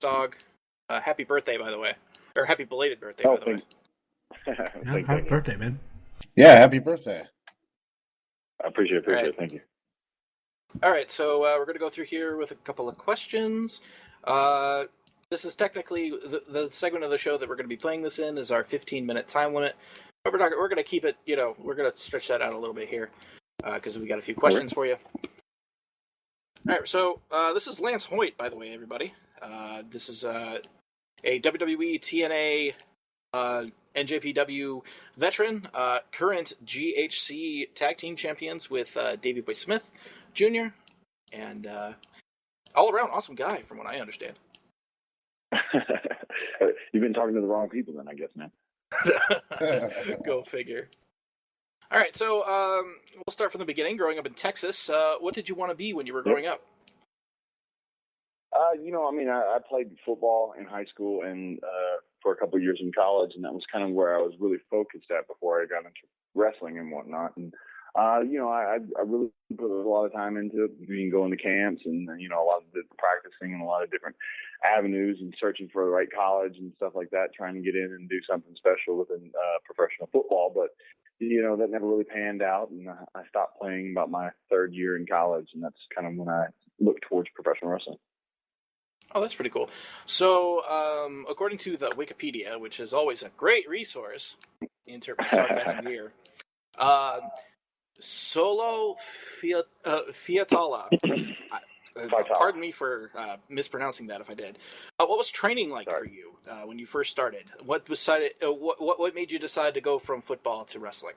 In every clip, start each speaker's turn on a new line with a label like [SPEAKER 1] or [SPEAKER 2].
[SPEAKER 1] Dog. Happy birthday, by the way. Or happy belated birthday,
[SPEAKER 2] Oh,
[SPEAKER 1] by the way.
[SPEAKER 3] Yeah, happy birthday, man.
[SPEAKER 4] Yeah, happy birthday.
[SPEAKER 2] I appreciate
[SPEAKER 1] All right.
[SPEAKER 2] it. Thank you.
[SPEAKER 1] All right, so we're going to go through here with a couple of questions. This is technically the segment of the show that we're going to be playing this in is our 15-minute time limit. But we're going to keep it, we're going to stretch that out a little bit here because we got a few questions for you. All right, so this is Lance Hoyt, by the way, everybody. This is a WWE, TNA, NJPW veteran, current GHC tag team champions with Davey Boy Smith Jr., and all around awesome guy, from what I understand.
[SPEAKER 2] You've been talking to the wrong people, then, I guess, man.
[SPEAKER 1] Go figure. All right, so we'll start from the beginning. Growing up in Texas, what did you want to be when you were growing up?
[SPEAKER 2] I played football in high school and for a couple of years in college, and that was kind of where I was really focused at before I got into wrestling and whatnot. And I really put a lot of time into it, going to camps and a lot of the practicing and a lot of different avenues and searching for the right college and stuff like that, trying to get in and do something special within professional football. But that never really panned out, and I stopped playing about my third year in college, and that's kind of when I looked towards professional wrestling.
[SPEAKER 1] Oh, that's pretty cool. So, according to the Wikipedia, which is always a great resource, insert my sarcasm here, Solo Fiatala. Pardon me for mispronouncing that if I did. What was training like for you when you first started? What made you decide to go from football to wrestling?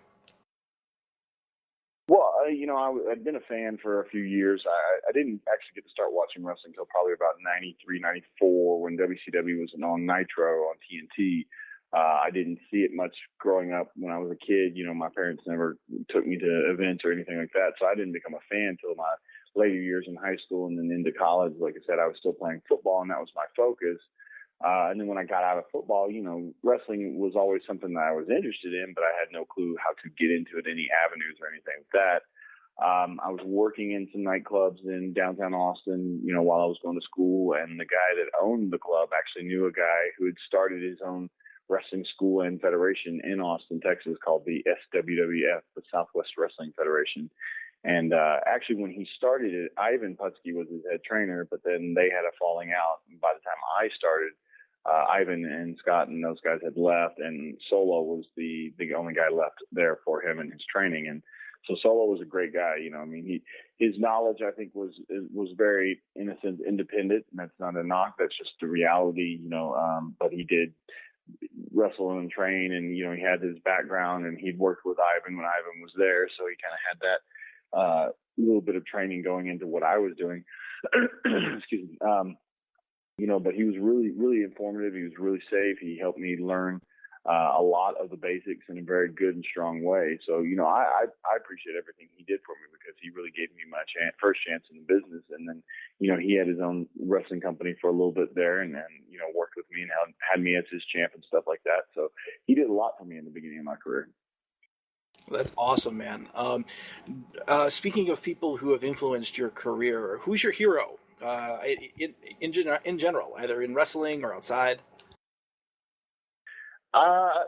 [SPEAKER 2] Well, I'd been a fan for a few years. I didn't actually get to start watching wrestling until probably about 93, 94 when WCW was on Nitro on TNT. I didn't see it much growing up when I was a kid. My parents never took me to events or anything like that. So I didn't become a fan until my later years in high school and then into college. Like I said, I was still playing football, and that was my focus. And then when I got out of football, wrestling was always something that I was interested in, but I had no clue how to get into it, any avenues or anything like that. I was working in some nightclubs in downtown Austin, while I was going to school, and the guy that owned the club actually knew a guy who had started his own wrestling school and federation in Austin, Texas, called the SWWF, the Southwest Wrestling Federation. And actually, when he started it, Ivan Putski was his head trainer, but then they had a falling out. And by the time I started, Ivan and Scott and those guys had left, and Solo was the only guy left there for him and his training. And so Solo was a great guy. His knowledge, I think, was very, in a sense, independent, and that's not a knock. That's just the reality, but he did wrestle and train, and he had his background, and he'd worked with Ivan when Ivan was there, so he kind of had that little bit of training going into what I was doing. Excuse me. But he was really, really informative. He was really safe. He helped me learn a lot of the basics in a very good and strong way. So, I appreciate everything he did for me because he really gave me my first chance in the business. And then, he had his own wrestling company for a little bit there and worked with me and had me as his champ and stuff like that. So he did a lot for me in the beginning of my career.
[SPEAKER 1] That's awesome, man. Speaking of people who have influenced your career, who's your hero in general, either in wrestling or outside?
[SPEAKER 2] I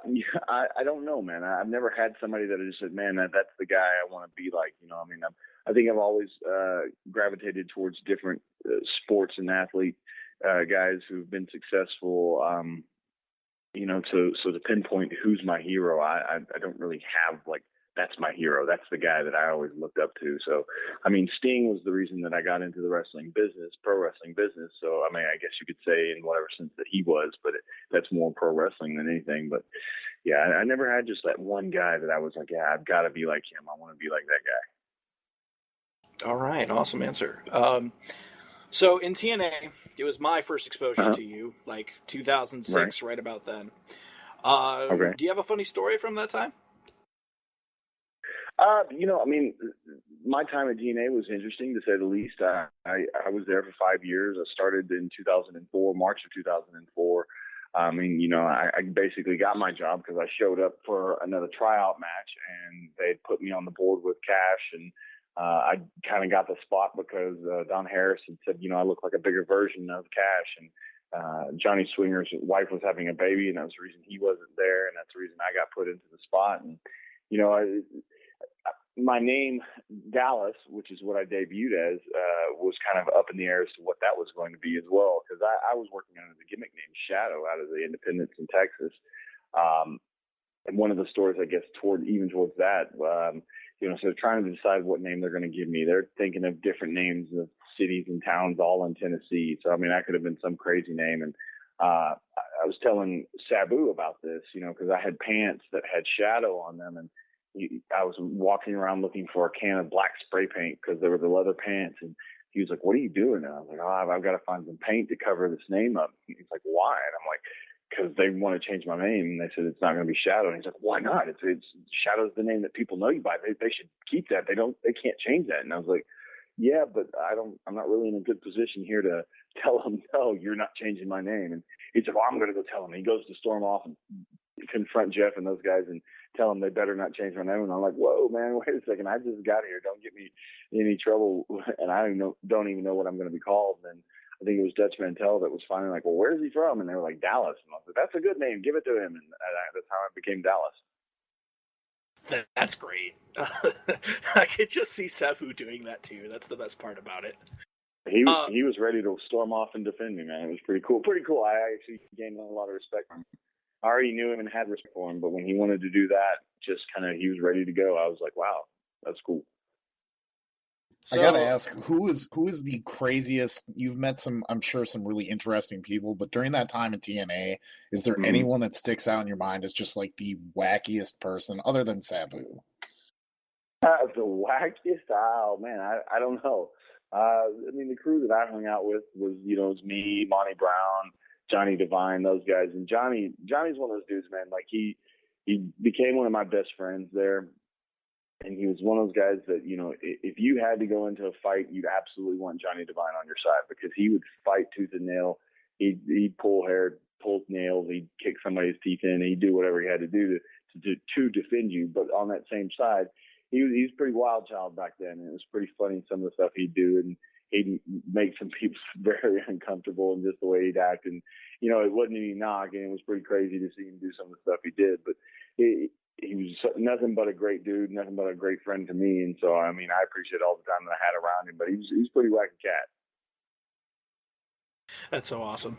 [SPEAKER 2] don't know, man. I've never had somebody that I just said, man, that's the guy I want to be like. I think I've always gravitated towards different sports and athlete guys who've been successful. To pinpoint who's my hero, I don't really have that's my hero. That's the guy that I always looked up to. So, Sting was the reason that I got into the wrestling business, pro wrestling business. So, I guess you could say in whatever sense that he was, but that's more pro wrestling than anything. But yeah, I never had just that one guy that I was like, yeah, I've got to be like him. I want to be like that guy.
[SPEAKER 1] All right. Awesome answer. So in TNA, it was my first exposure to you, like 2006, right about then.
[SPEAKER 2] Okay.
[SPEAKER 1] Do you have a funny story from that time?
[SPEAKER 2] My time at TNA was interesting, to say the least. I was there for 5 years. I started in 2004, March of 2004. I basically got my job because I showed up for another tryout match, and they put me on the board with Cash, and I kind of got the spot because Don Harris had said, I look like a bigger version of Cash, and Johnny Swinger's wife was having a baby, and that was the reason he wasn't there, and that's the reason I got put into the spot. And my name, Dallas, which is what I debuted as, was kind of up in the air as to what that was going to be as well, because I was working under the gimmick name Shadow out of the Independence in Texas. And one of the stories, I guess, towards that, so trying to decide what name they're going to give me. They're thinking of different names of cities and towns all in Tennessee. So, I mean, that could have been some crazy name. And I was telling Sabu about this, because I had pants that had Shadow on them. And I was walking around looking for a can of black spray paint because there were the leather pants. And he was like, "What are you doing?" And I was like, I've got to find some paint to cover this name up. He's like, "Why?" And I'm like, because they want to change my name. And they said, it's not going to be Shadow. And he's like, "Why not? It's Shadow's the name that people know you by. They should keep that. They can't change that." And I was like, "Yeah, but I'm not really in a good position here to tell them, no, you're not changing my name." And he's like, "Well, I'm going to go tell them." And he goes to storm off and confront Jeff and those guys and tell them they better not change my name. And I'm like, "Whoa, man, wait a second. I just got here. Don't get me in any trouble." And I don't even know what I'm going to be called. And I think it was Dutch Mantel that was finally like, "Well, where's he from?" And they were like, "Dallas." And I was like, "That's a good name. Give it to him." And that's how I became Dallas.
[SPEAKER 1] That's great. I could just see Sabu doing that too. That's the best part about it.
[SPEAKER 2] He was ready to storm off and defend me, man. It was pretty cool. I actually gained a lot of respect from him. I already knew him and had respect for him, but when he wanted to do that, just kind of, he was ready to go. I was like, wow, that's cool.
[SPEAKER 4] So, I gotta ask, who is the craziest? You've met some, I'm sure, some really interesting people, but during that time in TNA, is there anyone that sticks out in your mind as just like the wackiest person other than Sabu?
[SPEAKER 2] The wackiest? Oh man, I don't know. I mean, the crew that I hung out with was, it was me, Monty Brown, Johnny Devine, those guys. And Johnny's one of those dudes, man. Like he became one of my best friends there. And he was one of those guys that, if you had to go into a fight, you'd absolutely want Johnny Devine on your side, because he would fight tooth and nail. He'd pull hair, pull nails. He'd kick somebody's teeth in. He'd do whatever he had to do to defend you. But on that same side, he was pretty wild child back then. And it was pretty funny, some of the stuff he'd do. And he'd make some people very uncomfortable in just the way he'd act. And, it wasn't any knock, and it was pretty crazy to see him do some of the stuff he did. But he was nothing but a great dude, nothing but a great friend to me. And so, I mean, I appreciate all the time that I had around him, but he was pretty wacky cat.
[SPEAKER 1] That's so awesome.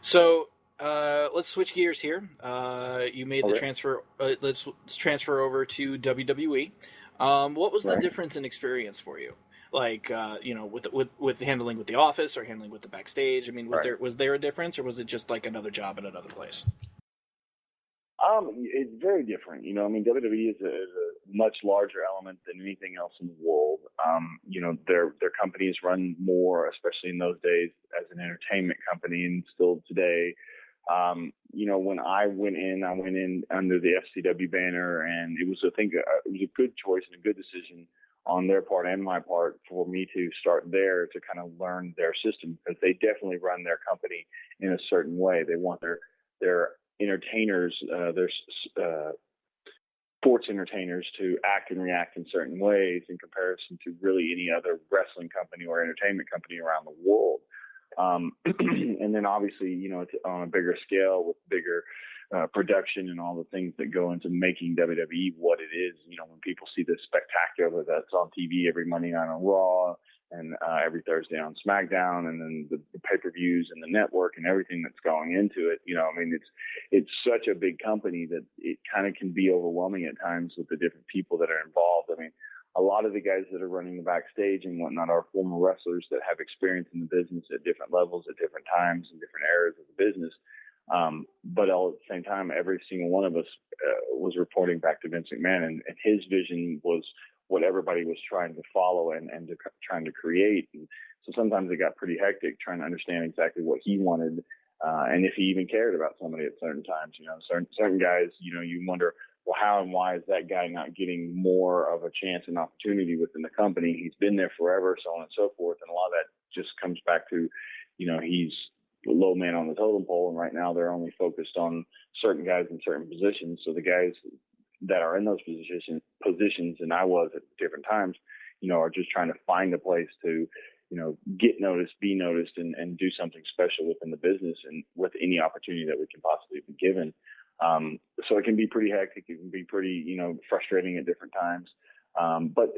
[SPEAKER 1] So let's switch gears here. You made the transfer. Let's transfer over to WWE. What was the difference in experience for you? Like, with handling with the office or handling with the backstage? I mean, was there a difference, or was it just like another job in another place?
[SPEAKER 2] It's very different. I mean, WWE is a much larger element than anything else in the world. Their companies run more, especially in those days, as an entertainment company, and still today. When I went in under the FCW banner, and it was a good choice and a good decision on their part and my part for me to start there to kind of learn their system, because they definitely run their company in a certain way. They want their entertainers, their sports entertainers, to act and react in certain ways in comparison to really any other wrestling company or entertainment company around the world. And then obviously, it's on a bigger scale with bigger production and all the things that go into making WWE what it is. When people see this spectacular that's on TV every Monday night on Raw and every Thursday on SmackDown, and then the pay-per-views and the network and everything that's going into it, I mean, it's such a big company that it kind of can be overwhelming at times with the different people that are involved. I mean, a lot of the guys that are running the backstage and whatnot are former wrestlers that have experience in the business at different levels, at different times, in different eras of the business. But all at the same time, every single one of us was reporting back to Vince McMahon, and his vision was what everybody was trying to follow and trying to create. And so sometimes it got pretty hectic trying to understand exactly what he wanted, and if he even cared about somebody at certain times. Certain guys, you wonder, well, how and why is that guy not getting more of a chance and opportunity within the company? He's been there forever, so on and so forth. And a lot of that just comes back to, he's the low man on the totem pole, and right now they're only focused on certain guys in certain positions. So the guys that are in those positions, and I was at different times, are just trying to find a place to, get noticed, be noticed, and do something special within the business and with any opportunity that we can possibly be given. So it can be pretty hectic. It can be pretty, frustrating at different times. But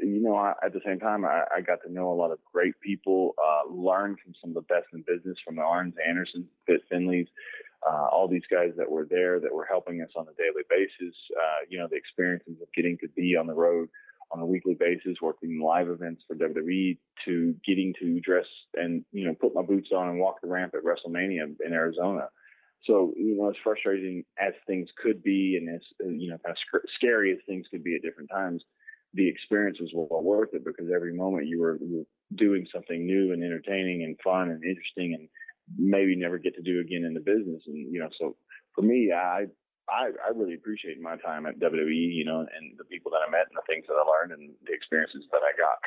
[SPEAKER 2] at the same time, I got to know a lot of great people, learn from some of the best in business, from the Arns, Andersons, Fit Finleys, all these guys that were there that were helping us on a daily basis. The experiences of getting to be on the road on a weekly basis, working live events for WWE, to getting to dress and, put my boots on and walk the ramp at WrestleMania in Arizona. So, as frustrating as things could be, and as, kind of scary as things could be at different times, the experience was well worth it, because every moment you were doing something new and entertaining and fun and interesting and maybe never get to do again in the business. And, so for me, I really appreciate my time at WWE, and the people that I met and the things that I learned and the experiences that I got.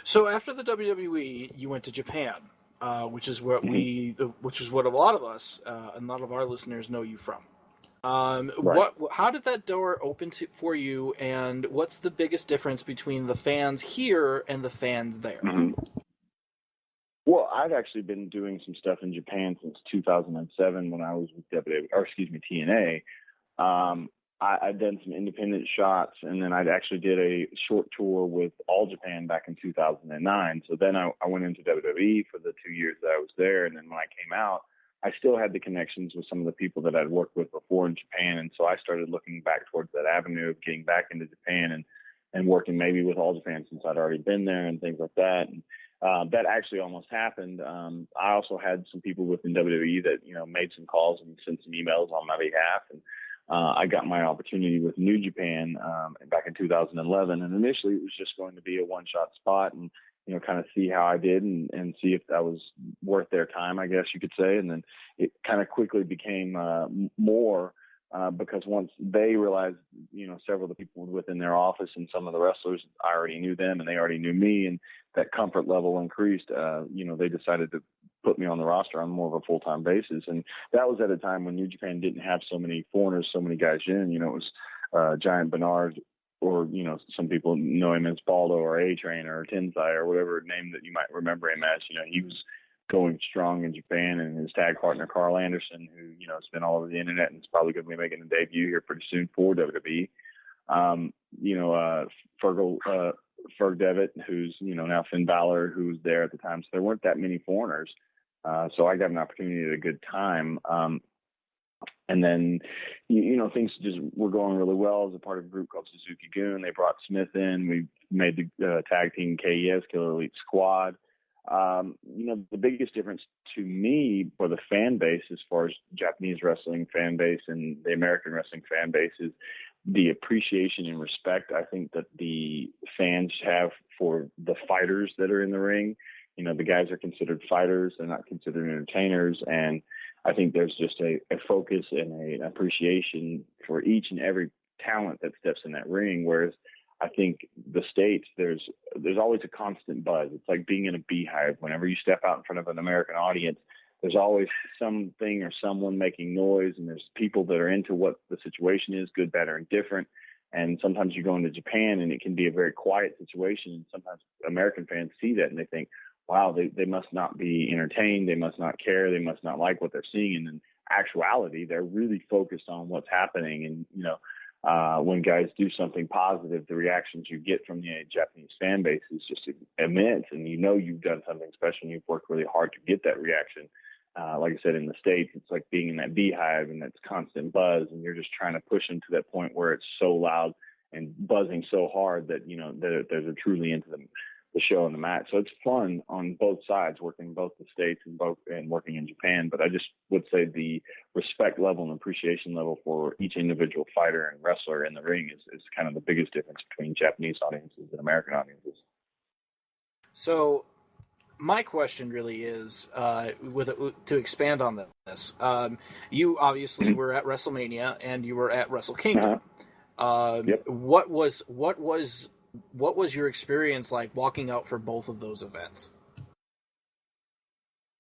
[SPEAKER 1] So after the WWE, you went to Japan, which is what which is what a lot of us and a lot of our listeners know you from.
[SPEAKER 2] Right.
[SPEAKER 1] How did that door open for you, and what's the biggest difference between the fans here and the fans there?
[SPEAKER 2] Mm-hmm. Well, I've actually been doing some stuff in Japan since 2007 when I was with TNA. I'd done some independent shots, and then I'd actually did a short tour with All Japan back in 2009. So then I went into WWE for the 2 years that I was there, and then when I came out, I still had the connections with some of the people that I'd worked with before in Japan, and so I started looking back towards that avenue of getting back into Japan and working maybe with All Japan since I'd already been there and things like that. And that actually almost happened. I also had some people within WWE that, made some calls and sent some emails on my behalf. And I got my opportunity with New Japan back in 2011. And initially it was just going to be a one-shot spot and, kind of see how I did and see if that was worth their time, I guess you could say. And then it kind of quickly became more because once they realized, several of the people within their office and some of the wrestlers, I already knew them and they already knew me, and that comfort level increased. They decided to put me on the roster on more of a full-time basis. And that was at a time when New Japan didn't have so many foreigners, so many guys in. It was Giant Bernard, or, some people know him as Baldo or A-Train or Tensai or whatever name that you might remember him as. He was going strong in Japan, and his tag partner, Carl Anderson, who, has been all over the internet and is probably going to be making a debut here pretty soon for WWE. Ferg Devitt, who's, now Finn Balor, who was there at the time. So there weren't that many foreigners. So I got an opportunity at a good time. And then, things just were going really well as a part of a group called Suzuki Gun. They brought Smith in. We made the tag team KES, Killer Elite Squad. The biggest difference to me for the fan base, as far as Japanese wrestling fan base and the American wrestling fan base, is the appreciation and respect I think that the fans have for the fighters that are in the ring. The guys are considered fighters. They're not considered entertainers. And I think there's just a focus and an appreciation for each and every talent that steps in that ring. Whereas I think the States, there's always a constant buzz. It's like being in a beehive. Whenever you step out in front of an American audience, there's always something or someone making noise, and there's people that are into what the situation is, good, bad, or indifferent. And sometimes you go into Japan and it can be a very quiet situation. And sometimes American fans see that and they think, wow, they must not be entertained. They must not care. They must not like what they're seeing. And in actuality, they're really focused on what's happening. And, when guys do something positive, the reactions you get from the Japanese fan base is just immense. And you've done something special and you've worked really hard to get that reaction. Like I said, in the States, it's like being in that beehive and that's constant buzz, and you're just trying to push them to that point where it's so loud and buzzing so hard that, that they're truly into the show and the match. So it's fun on both sides, working both the States and working in Japan. But I just would say the respect level and appreciation level for each individual fighter and wrestler in the ring is kind of the biggest difference between Japanese audiences and American audiences.
[SPEAKER 1] So my question really is, to expand on this, you obviously were at WrestleMania and you were at Wrestle Kingdom.
[SPEAKER 2] Yep.
[SPEAKER 1] What was your experience like walking out for both of those events?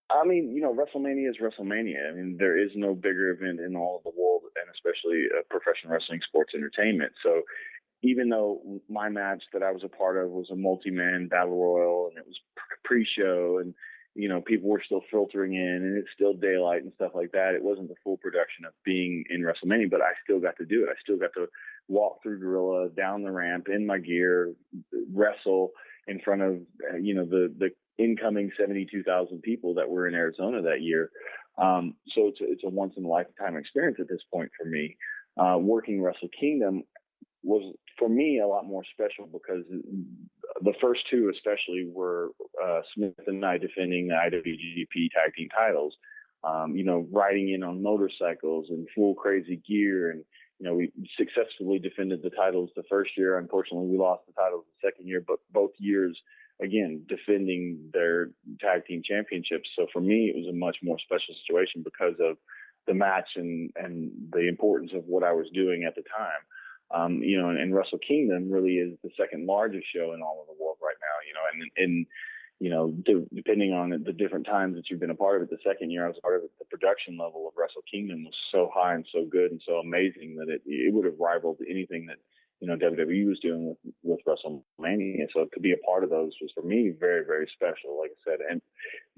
[SPEAKER 2] I mean, WrestleMania is WrestleMania. I mean, there is no bigger event in all of the world, and especially professional wrestling sports entertainment. So even though my match that I was a part of was a multi-man battle royal and it was pre-show and, people were still filtering in and it's still daylight and stuff like that. It wasn't the full production of being in WrestleMania, but I still got to do it. I still got to walk through Gorilla, down the ramp in my gear, wrestle in front of, the incoming 72,000 people that were in Arizona that year. So it's a once in a lifetime experience at this point for me. Working Wrestle Kingdom was for me a lot more special because the first two especially were Smith and I defending the IWGP tag team titles, riding in on motorcycles and full crazy gear. And, we successfully defended the titles the first year. Unfortunately, we lost the titles the second year, but both years, again, defending their tag team championships. So for me, it was a much more special situation because of the match and the importance of what I was doing at the time. And Wrestle Kingdom really is the second largest show in all of the world right now, and depending on the different times that you've been a part of it, the second year I was a part of it, the production level of Wrestle Kingdom was so high and so good and so amazing that it would have rivaled anything that, WWE was doing with WrestleMania. So to be a part of those was for me very, very special, like I said. And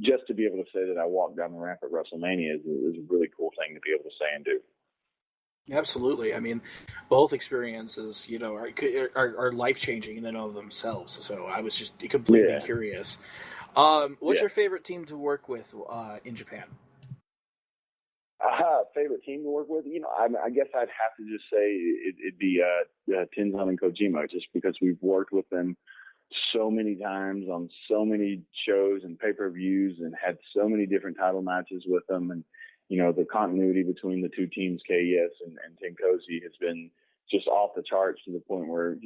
[SPEAKER 2] just to be able to say that I walked down the ramp at WrestleMania is a really cool thing to be able to say and do.
[SPEAKER 1] Absolutely. I mean, both experiences, are life-changing in and of themselves. So I was just completely curious. What's your favorite team to work with in Japan?
[SPEAKER 2] Favorite team to work with? I guess I'd have to just say it'd be Tenzan and Kojima, just because we've worked with them so many times on so many shows and pay-per-views and had so many different title matches with them. And, the continuity between the two teams, KES and Tenkozi, has been just off the charts to the point where,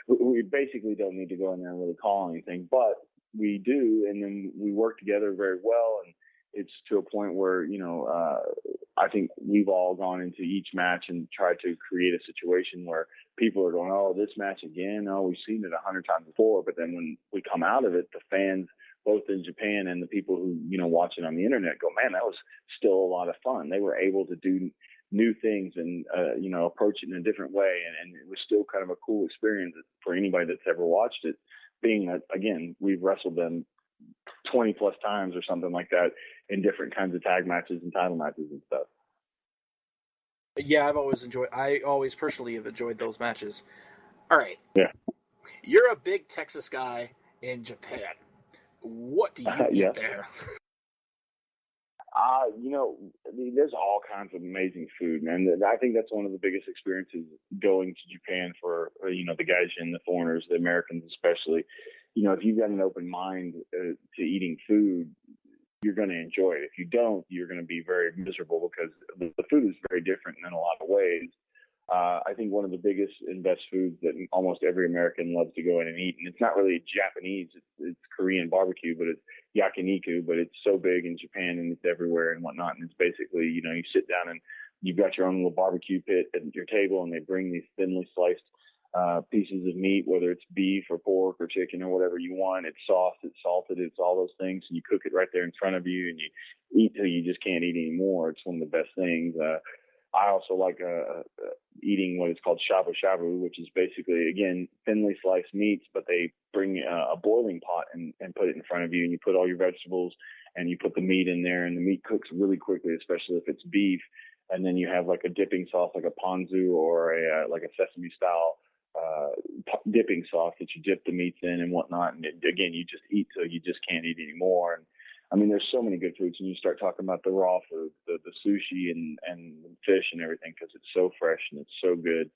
[SPEAKER 2] we basically don't need to go in there and really call anything, but we do. And then we work together very well. And it's to a point where, I think we've all gone into each match and tried to create a situation where people are going, oh, this match again? Oh, we've seen it 100 times before. But then when we come out of it, the fans, both in Japan and the people who, watch it on the internet, go, man, that was still a lot of fun. They were able to do new things and, approach it in a different way. And it was still kind of a cool experience for anybody that's ever watched it, being that, again, we've wrestled them 20 plus times or something like that in different kinds of tag matches and title matches and stuff.
[SPEAKER 1] Yeah, I always personally have enjoyed those matches. All right.
[SPEAKER 2] Yeah.
[SPEAKER 1] You're a big Texas guy in Japan. What do you eat there?
[SPEAKER 2] There's all kinds of amazing food, man. I think that's one of the biggest experiences going to Japan for, the gaijin, the foreigners, the Americans especially. If you've got an open mind to eating food, you're going to enjoy it. If you don't, you're going to be very miserable because the food is very different in a lot of ways. I think one of the biggest and best foods that almost every American loves to go in and eat, and it's not really Japanese, it's Korean barbecue, but it's yakiniku, but it's so big in Japan and it's everywhere and whatnot. And it's basically, you sit down and you've got your own little barbecue pit at your table and they bring these thinly sliced pieces of meat, whether it's beef or pork or chicken or whatever you want. It's sauced, it's salted, it's all those things. And you cook it right there in front of you and you eat till you just can't eat anymore. It's one of the best things. I also like eating what is called shabu shabu, which is basically, again, thinly sliced meats, but they bring a boiling pot and put it in front of you, and you put all your vegetables and you put the meat in there, and the meat cooks really quickly, especially if it's beef. And then you have like a dipping sauce, like a ponzu or like a sesame style dipping sauce that you dip the meats in and whatnot. And again, you just eat till you just can't eat anymore. And I mean, there's so many good foods, and you start talking about the raw food, the sushi and fish and everything, because it's so fresh and it's so good.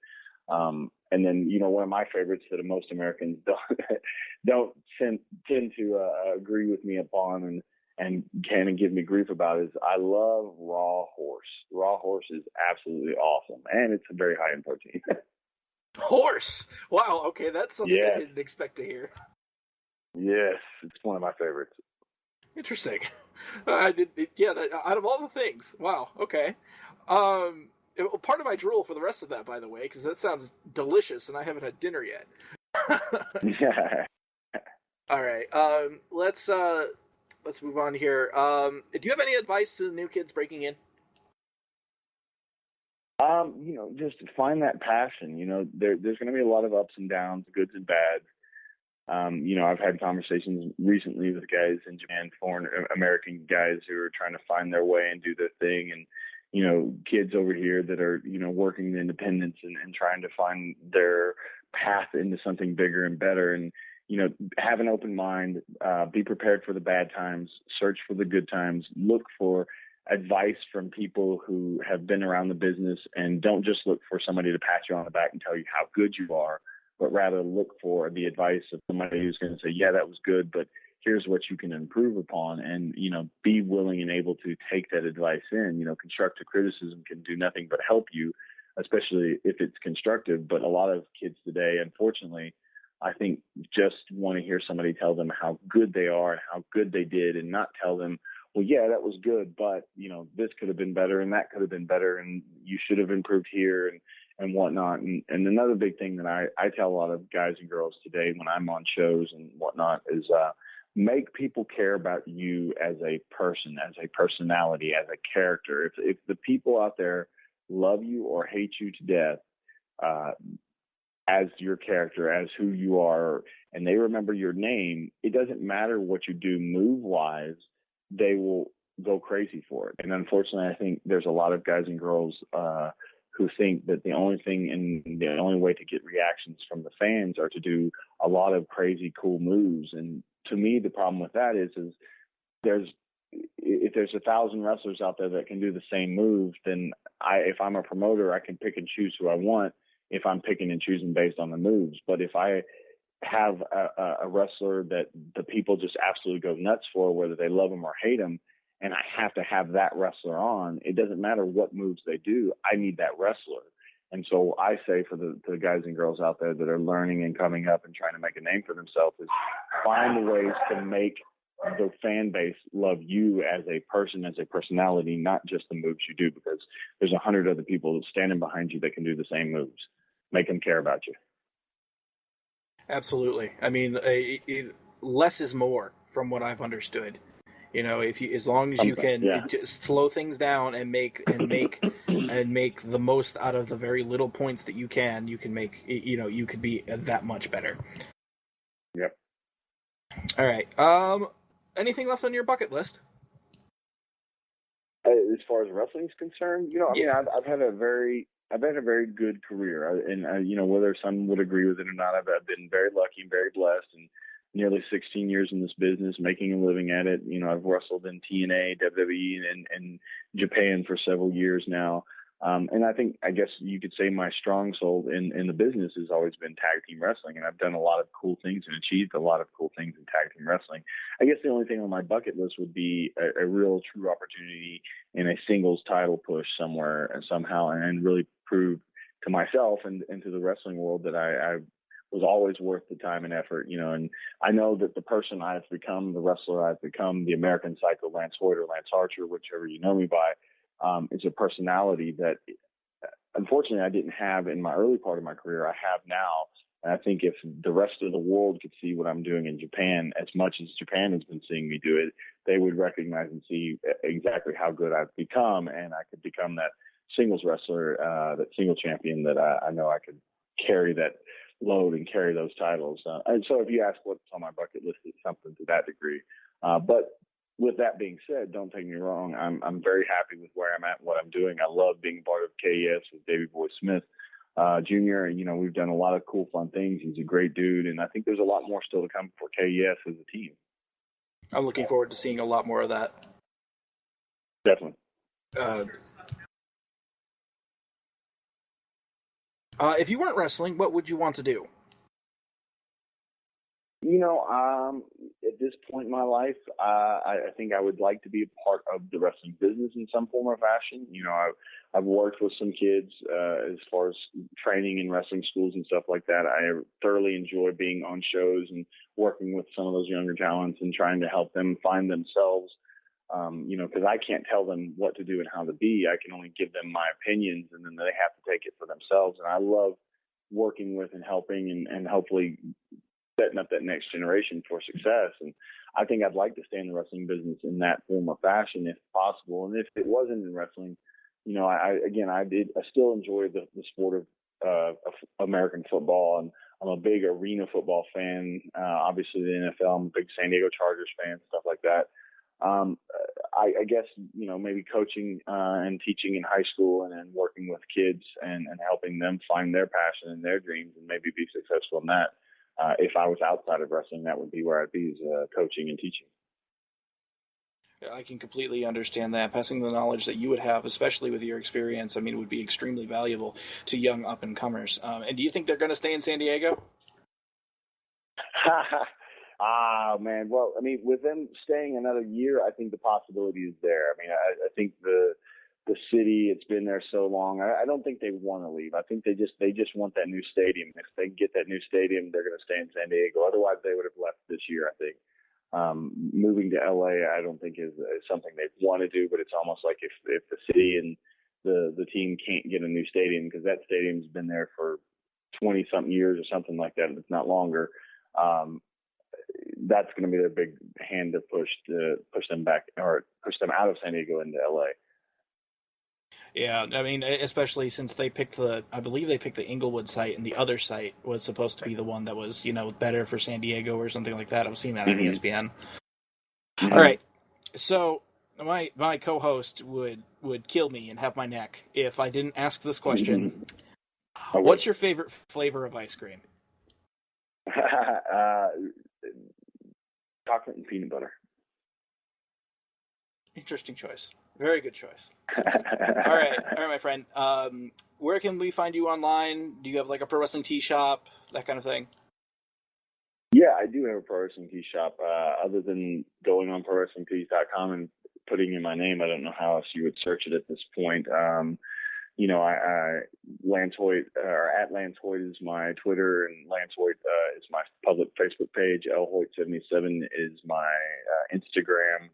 [SPEAKER 2] And then, one of my favorites that most Americans don't tend to agree with me upon and kind of give me grief about is I love raw horse. Raw horse is absolutely awesome, and it's very high in protein.
[SPEAKER 1] Horse! Wow, okay, that's something I didn't expect to hear.
[SPEAKER 2] Yes, it's one of my favorites.
[SPEAKER 1] Interesting. Out of all the things, wow, okay. Part of my drool for the rest of that, by the way, because that sounds delicious, and I haven't had dinner yet. All right, let's move on here. Do you have any advice to the new kids breaking in?
[SPEAKER 2] Just find that passion. There's going to be a lot of ups and downs, goods and bads. I've had conversations recently with guys in Japan, foreign American guys who are trying to find their way and do their thing. And, kids over here that are, working the independence and trying to find their path into something bigger and better. And, have an open mind, be prepared for the bad times, search for the good times, look for advice from people who have been around the business, and don't just look for somebody to pat you on the back and tell you how good you are, but rather look for the advice of somebody who's going to say, yeah, that was good, but here's what you can improve upon. And, be willing and able to take that advice in. Constructive criticism can do nothing but help you, especially if it's constructive. But a lot of kids today, unfortunately, I think just want to hear somebody tell them how good they are and how good they did, and not tell them, well, yeah, that was good, but, this could have been better and that could have been better, and you should have improved here and whatnot. And another big thing that I tell a lot of guys and girls today when I'm on shows and whatnot is make people care about you as a person, as a personality, as a character. If the people out there love you or hate you to death, as your character, as who you are, and they remember your name, it doesn't matter what you do move-wise, they will go crazy for it. And unfortunately, I think there's a lot of guys and girls who think that the only thing and the only way to get reactions from the fans are to do a lot of crazy, cool moves. And to me, the problem with that is if there's 1,000 wrestlers out there that can do the same move, then if I'm a promoter, I can pick and choose who I want if I'm picking and choosing based on the moves. But if I have a wrestler that the people just absolutely go nuts for, whether they love him or hate him, and I have to have that wrestler on, it doesn't matter what moves they do, I need that wrestler. And so I say for the guys and girls out there that are learning and coming up and trying to make a name for themselves, is find ways to make the fan base love you as a person, as a personality, not just the moves you do, because there's 100 other people standing behind you that can do the same moves. Make them care about you.
[SPEAKER 1] Absolutely. I mean, less is more, from what I've understood. As long as you can just slow things down and make the most out of the very little points that you can make. You could be that much better.
[SPEAKER 2] Yep.
[SPEAKER 1] All right. Anything left on your bucket list?
[SPEAKER 2] As far as wrestling is concerned, I've had a very good career, and whether some would agree with it or not, I've been very lucky and very blessed, and nearly 16 years in this business, making a living at it. I've wrestled in TNA, WWE, and Japan for several years now. And I guess you could say my strong soul in the business has always been tag team wrestling. And I've done a lot of cool things and achieved a lot of cool things in tag team wrestling. I guess the only thing on my bucket list would be a real true opportunity in a singles title push somewhere and somehow, and really prove to myself and to the wrestling world that I was always worth the time and effort, and I know that the person I've become, the wrestler I've become, the American Psycho Lance Hoyt or Lance Archer, whichever you know me by, is a personality that unfortunately I didn't have in my early part of my career. I have now. And I think if the rest of the world could see what I'm doing in Japan as much as Japan has been seeing me do it, they would recognize and see exactly how good I've become. And I could become that singles wrestler, that single champion that I know I could carry that load and carry those titles. And so if you ask what's on my bucket list, it's something to that degree. But with that being said, don't take me wrong. I'm very happy with where I'm at, what I'm doing. I love being part of KES with Davey Boy Smith Jr. We've done a lot of cool, fun things. He's a great dude. And I think there's a lot more still to come for KES as a team.
[SPEAKER 1] I'm looking forward to seeing a lot more of that.
[SPEAKER 2] Definitely.
[SPEAKER 1] If you weren't wrestling, what would you want to do?
[SPEAKER 2] At this point in my life, I think I would like to be a part of the wrestling business in some form or fashion. I've worked with some kids as far as training in wrestling schools and stuff like that. I thoroughly enjoy being on shows and working with some of those younger talents and trying to help them find themselves. Because I can't tell them what to do and how to be. I can only give them my opinions, and then they have to take it for themselves. And I love working with and helping and hopefully setting up that next generation for success. And I think I'd like to stay in the wrestling business in that form or fashion if possible. And if it wasn't in wrestling, I still enjoy the sport of American football, and I'm a big arena football fan. Obviously the NFL, I'm a big San Diego Chargers fan, stuff like that. I guess, maybe coaching and teaching in high school and then working with kids and helping them find their passion and their dreams and maybe be successful in that. If I was outside of wrestling, that would be where I'd be, is coaching and teaching.
[SPEAKER 1] I can completely understand that. Passing the knowledge that you would have, especially with your experience, it would be extremely valuable to young up-and-comers. And do you think they're going to stay in San Diego?
[SPEAKER 2] Man. Well, with them staying another year, I think the possibility is there. I think the city, it's been there so long. I don't think they want to leave. I think they just want that new stadium. If they get that new stadium, they're going to stay in San Diego. Otherwise, they would have left this year, I think. Moving to LA, I don't think is something they want to do, but it's almost like if the city and the team can't get a new stadium, because that stadium's been there for 20 something years or something like that, if not longer. That's going to be their big hand to push them back or push them out of San Diego into LA.
[SPEAKER 1] Yeah, especially since I believe they picked the Inglewood site, and the other site was supposed to be the one that was, better for San Diego or something like that. I was seeing that on ESPN. Mm-hmm. All right, so my co-host would kill me and have my neck if I didn't ask this question. Okay. What's your favorite flavor of ice cream?
[SPEAKER 2] Chocolate and peanut butter.
[SPEAKER 1] Interesting choice. Very good choice. All right, my friend. Where can we find you online? Do you have like a pro wrestling tee shop, that kind of thing?
[SPEAKER 2] Yeah, I do have a pro wrestling tee shop. Other than going on prowrestlingtees.com and putting in my name, I don't know how else you would search it at this point. Lance Hoyt, or at Lance Hoyt is my Twitter, and Lance Hoyt is my public Facebook page. lhoyt77 is my Instagram.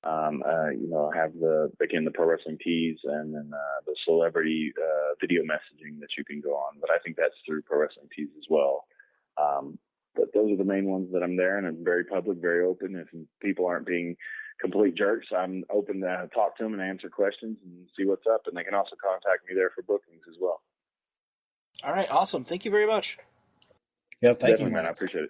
[SPEAKER 2] I have the pro wrestling tees, and then the celebrity video messaging that you can go on. But I think that's through pro wrestling tees as well. But those are the main ones that I'm there, and I'm very public, very open. If people aren't being complete jerks, I'm open to talk to them and answer questions and see what's up. And they can also contact me there for bookings as well.
[SPEAKER 1] All right, awesome. Thank you very much.
[SPEAKER 4] Yeah, thank you,
[SPEAKER 2] man. I appreciate it.